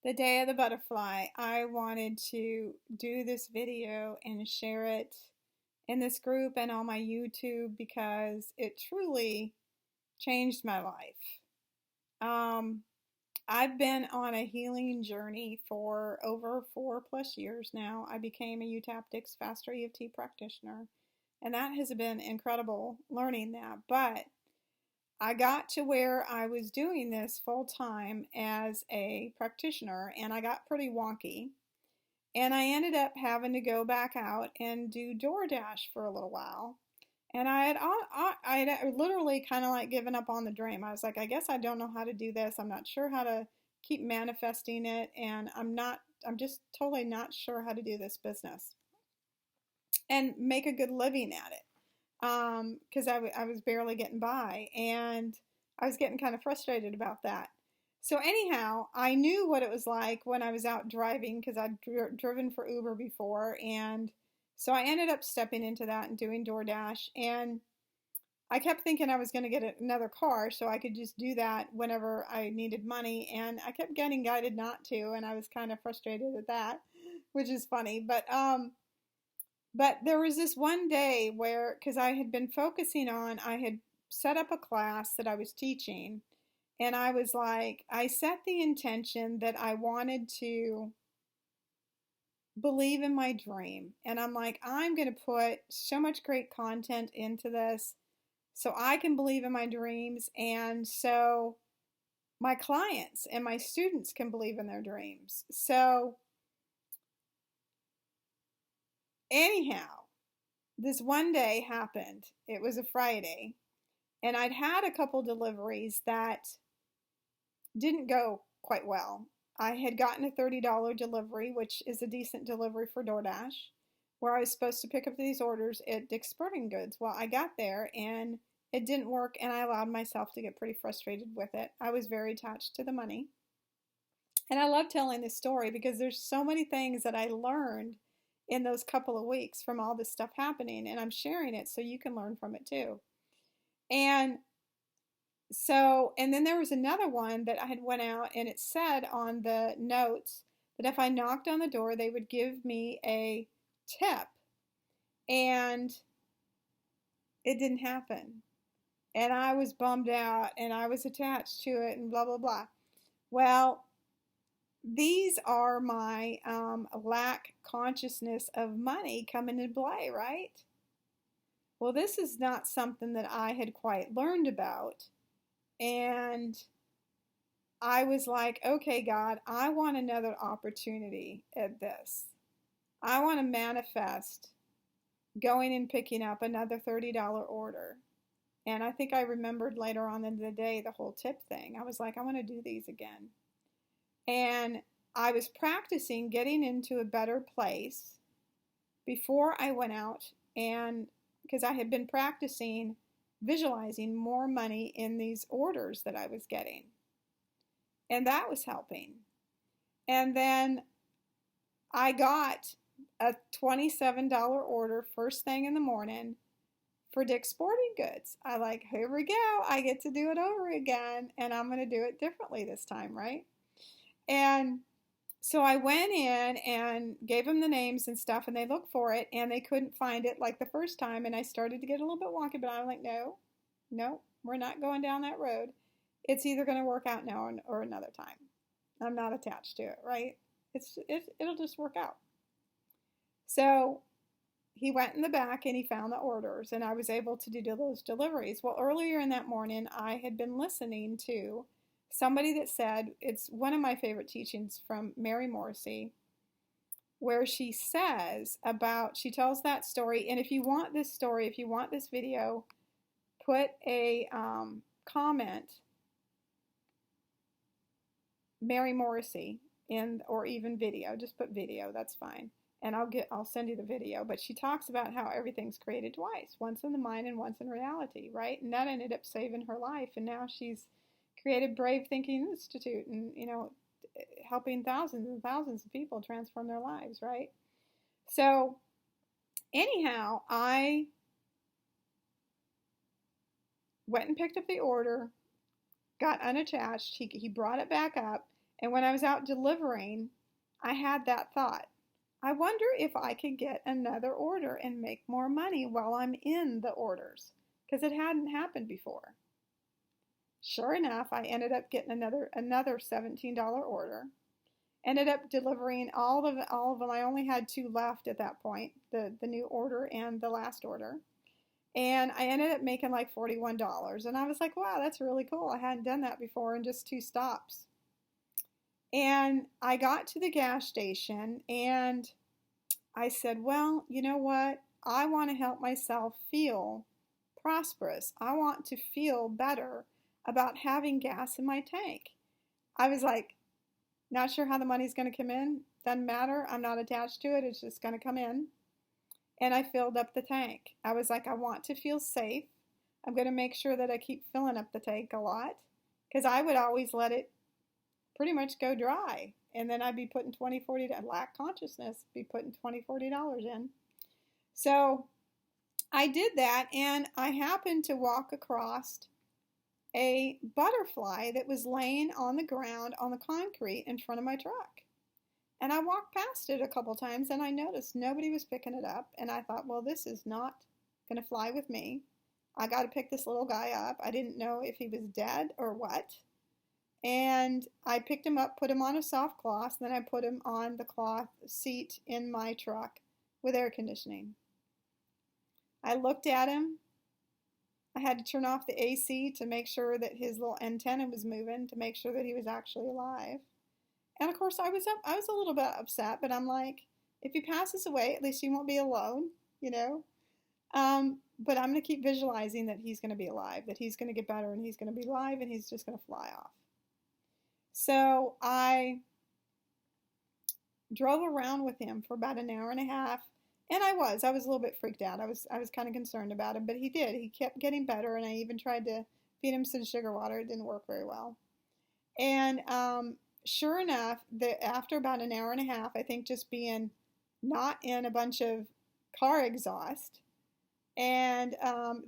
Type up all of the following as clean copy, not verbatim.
The day of the butterfly. I wanted to do this video and share it in this group and on my YouTube because it truly changed my life. Um, I've been on a healing journey for over 4+ years now. I became a Utaptics Faster EFT practitioner, and that has been incredible learning that. But I got to where I was doing this full time as a practitioner, and I got pretty wonky. And I ended up having to go back out and do DoorDash for a little while. And I had literally kind of like given up on the dream. I was like, I guess I don't know how to do this. I'm not sure how to keep manifesting it, and I'm just totally not sure how to do this business and make a good living at it. Because I was barely getting by, and I was getting kind of frustrated about that. So anyhow, I knew what it was like when I was out driving because I'd driven for Uber before, and so I ended up stepping into that and doing DoorDash, and I kept thinking I was going to get another car so I could just do that whenever I needed money, and I kept getting guided not to, and I was kind of frustrated at that, which is funny, but there was this one day where, because I had been focusing on, I had set up a class that I was teaching, and I was like, I set the intention that I wanted to believe in my dream. And I'm like, I'm going to put so much great content into this so I can believe in my dreams, and so my clients and my students can believe in their dreams. So, anyhow, this one day happened. It was a Friday, and I'd had a couple deliveries that didn't go quite well. I had gotten a $30 delivery, which is a decent delivery for DoorDash, where I was supposed to pick up these orders at Dick's Sporting Goods. Well, I got there and it didn't work, and I allowed myself to get pretty frustrated with it. I was very attached to the money. And I love telling this story because there's so many things that I learned in those couple of weeks from all this stuff happening, and I'm sharing it so you can learn from it too. And so, and then there was another one that I had went out, and it said on the notes that if I knocked on the door, they would give me a tip, and it didn't happen. And I was bummed out, and I was attached to it, and blah, blah, blah. Well, these are my lack consciousness of money coming into play, right? Well, this is not something that I had quite learned about. And I was like, okay, God, I want another opportunity at this. I want to manifest going and picking up another $30 order. And I think I remembered later on in the day the whole tip thing. I was like, I want to do these again. And I was practicing getting into a better place before I went out, and because I had been practicing visualizing more money in these orders that I was getting. And that was helping. And then I got a $27 order first thing in the morning for Dick's Sporting Goods. I like, here we go. I get to do it over again, and I'm going to do it differently this time, right? And so I went in and gave them the names and stuff, and they looked for it, and they couldn't find it like the first time, and I started to get a little bit wonky, but I'm like, no, we're not going down that road. It's either going to work out now or another time. I'm not attached to it, right? It'll just work out. So he went in the back and he found the orders, and I was able to do those deliveries. Well, earlier in that morning, I had been listening to somebody that said, it's one of my favorite teachings from Mary Morrissey, where she says about, she tells that story, and if you want this story, if you want this video, put a comment, Mary Morrissey, or even video, just put video, that's fine. And I'll send you the video. But she talks about how everything's created twice, once in the mind and once in reality, right? And that ended up saving her life. And now she's created Brave Thinking Institute, and helping thousands and thousands of people transform their lives, right? So anyhow, I went and picked up the order, got unattached. He brought it back up, And when I was out delivering, I had that thought. I wonder if I could get another order and make more money while I'm in the orders, because it hadn't happened before. Sure enough, I ended up getting another $17 order. Ended up delivering all of them. I only had two left at that point, the new order and the last order. And I ended up making like $41. And I was like, wow, that's really cool. I hadn't done that before in just two stops. And I got to the gas station and I said, well, you know what? I want to help myself feel prosperous. I want to feel better about having gas in my tank. I was like, not sure how the money's going to come in. Doesn't matter. I'm not attached to it. It's just going to come in. And I filled up the tank. I was like, I want to feel safe. I'm going to make sure that I keep filling up the tank a lot, because I would always let it pretty much go dry. And then I'd be putting $20, $40, lack consciousness, be putting $20, $40 in. So I did that, and I happened to walk across a butterfly that was laying on the ground on the concrete in front of my truck. And I walked past it a couple times, and I noticed nobody was picking it up. And I thought, well, this is not going to fly with me. I got to pick this little guy up. I didn't know if he was dead or what. And I picked him up, put him on a soft cloth, and then I put him on the cloth seat in my truck with air conditioning. I looked at him. I had to turn off the AC to make sure that his little antenna was moving, to make sure that he was actually alive. And of course, I was a little bit upset, but I'm like, if he passes away, at least he won't be alone, you know. But I'm going to keep visualizing that he's going to be alive, that he's going to get better, and he's going to be alive, and he's just going to fly off. So I drove around with him for about an hour and a half, and I was a little bit freaked out. I was kind of concerned about him, but he kept getting better, and I even tried to feed him some sugar water. It didn't work very well. And sure enough, after about an hour and a half, I think just being not in a bunch of car exhaust and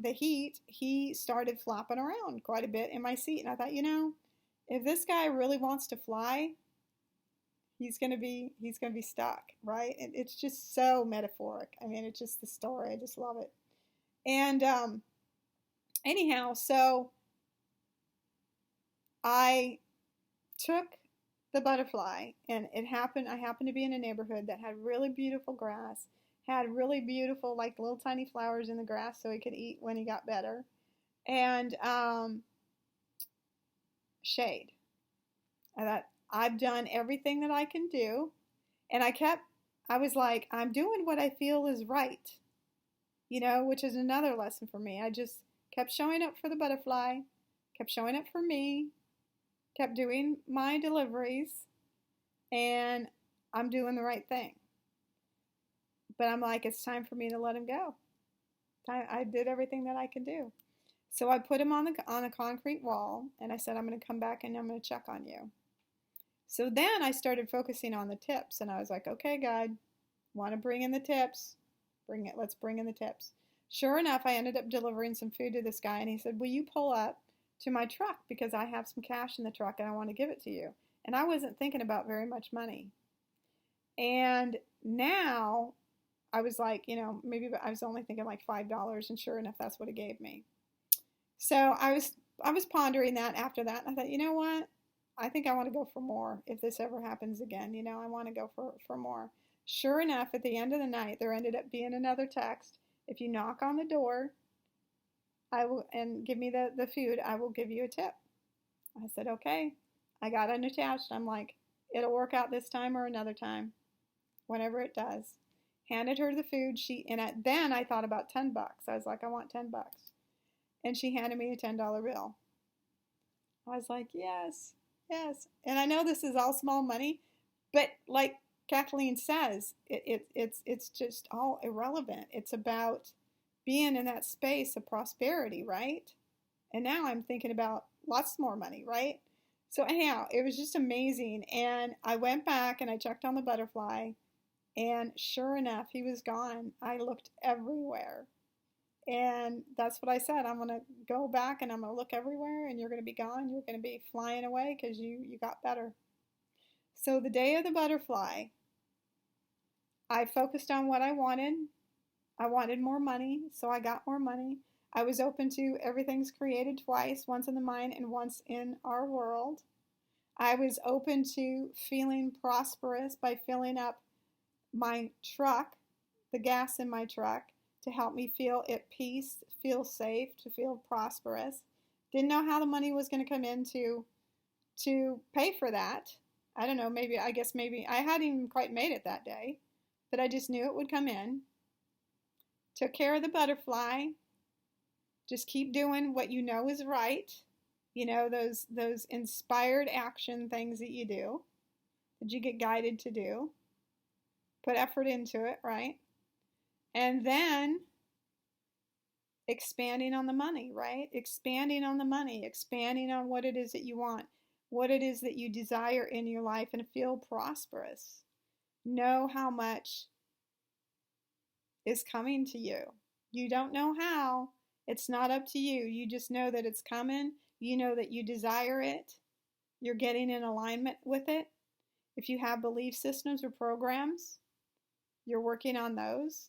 the heat, he started flopping around quite a bit in my seat. And I thought, you know, if this guy really wants to fly, he's gonna be stuck, right? And it's just so metaphoric. I mean, it's just the story. I just love it. And anyhow, so I took the butterfly, and I happened to be in a neighborhood that had really beautiful grass, had really beautiful, like, little tiny flowers in the grass so he could eat when he got better, and shade. I thought, I've done everything that I can do, and I was like, I'm doing what I feel is right, you know, which is another lesson for me. I just kept showing up for the butterfly, kept showing up for me, kept doing my deliveries, and I'm doing the right thing. But I'm like, it's time for me to let him go. I did everything that I could do. So I put him on a concrete wall, and I said, I'm going to come back and I'm going to check on you. So then I started focusing on the tips, and I was like, okay, God, want to bring in the tips? Let's bring in the tips. Sure enough, I ended up delivering some food to this guy, and he said, will you pull up to my truck, because I have some cash in the truck and I want to give it to you. And I wasn't thinking about very much money. And now I was like, you know, maybe I was only thinking like $5, and sure enough, that's what he gave me. So I was pondering that after that. I thought, you know what? I think I want to go for more if this ever happens again. You know, I want to go for more. Sure enough, at the end of the night, there ended up being another text. If you knock on the door, and give me the food, I will give you a tip. I said, okay. I got unattached. I'm like, it'll work out this time or another time, whenever it does. Handed her the food. Then I thought about $10. I was like, I want $10. And she handed me a $10 bill. I was like, yes, yes. And I know this is all small money, but like Kathleen says, it's just all irrelevant. It's about being in that space of prosperity, right? And now I'm thinking about lots more money, right? So anyhow, it was just amazing. And I went back and I checked on the butterfly, and sure enough, he was gone. I looked everywhere. And that's what I said. I'm going to go back and I'm going to look everywhere, and you're going to be gone. You're going to be flying away because you got better. So the day of the butterfly, I focused on what I wanted. I wanted more money, so I got more money. I was open to everything's created twice, once in the mind and once in our world. I was open to feeling prosperous by filling up my truck, the gas in my truck, to help me feel at peace, feel safe, to feel prosperous. Didn't know how the money was going to come in to pay for that. I don't know, maybe I hadn't even quite made it that day, but I just knew it would come in. Took care of the butterfly. Just keep doing what you know is right. You know, those inspired action things that you do, that you get guided to do. Put effort into it, right? And then expanding on the money, right? Expanding on the money, expanding on what it is that you want, what it is that you desire in your life, and feel prosperous. Know how much is coming to you. You don't know how. It's not up to you. You just know that it's coming. You know that you desire it. You're getting in alignment with it. If you have belief systems or programs, you're working on those.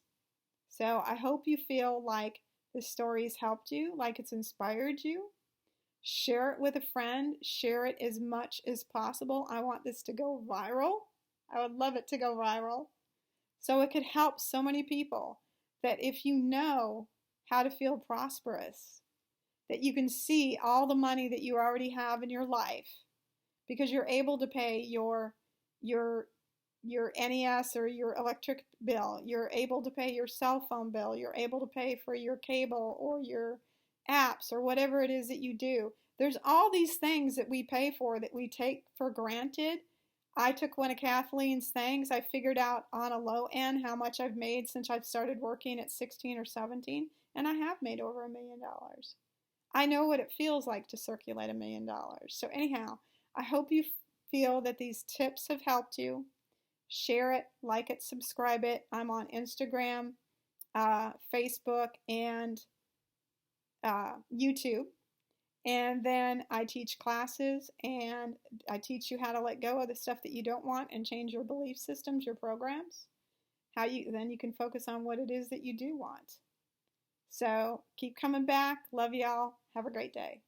So I hope you feel like this story has helped you, like it's inspired you. Share it with a friend. Share it as much as possible. I want this to go viral. I would love it to go viral. So it could help so many people, that if you know how to feel prosperous, that you can see all the money that you already have in your life, because you're able to pay your NES or your electric bill. You're able to pay your cell phone bill. You're able to pay for your cable or your apps or whatever it is that you do. There's all these things that we pay for that we take for granted. I took one of Kathleen's things. I figured out on a low end how much I've made since I've started working at 16 or 17, and I have made over $1 million. I know what it feels like to circulate $1 million. So anyhow, I hope you feel that these tips have helped you. Share it, like it, subscribe it. I'm on Instagram, Facebook, and YouTube. And then I teach classes, and I teach you how to let go of the stuff that you don't want and change your belief systems, your programs. Then you can focus on what it is that you do want. So keep coming back. Love y'all. Have a great day.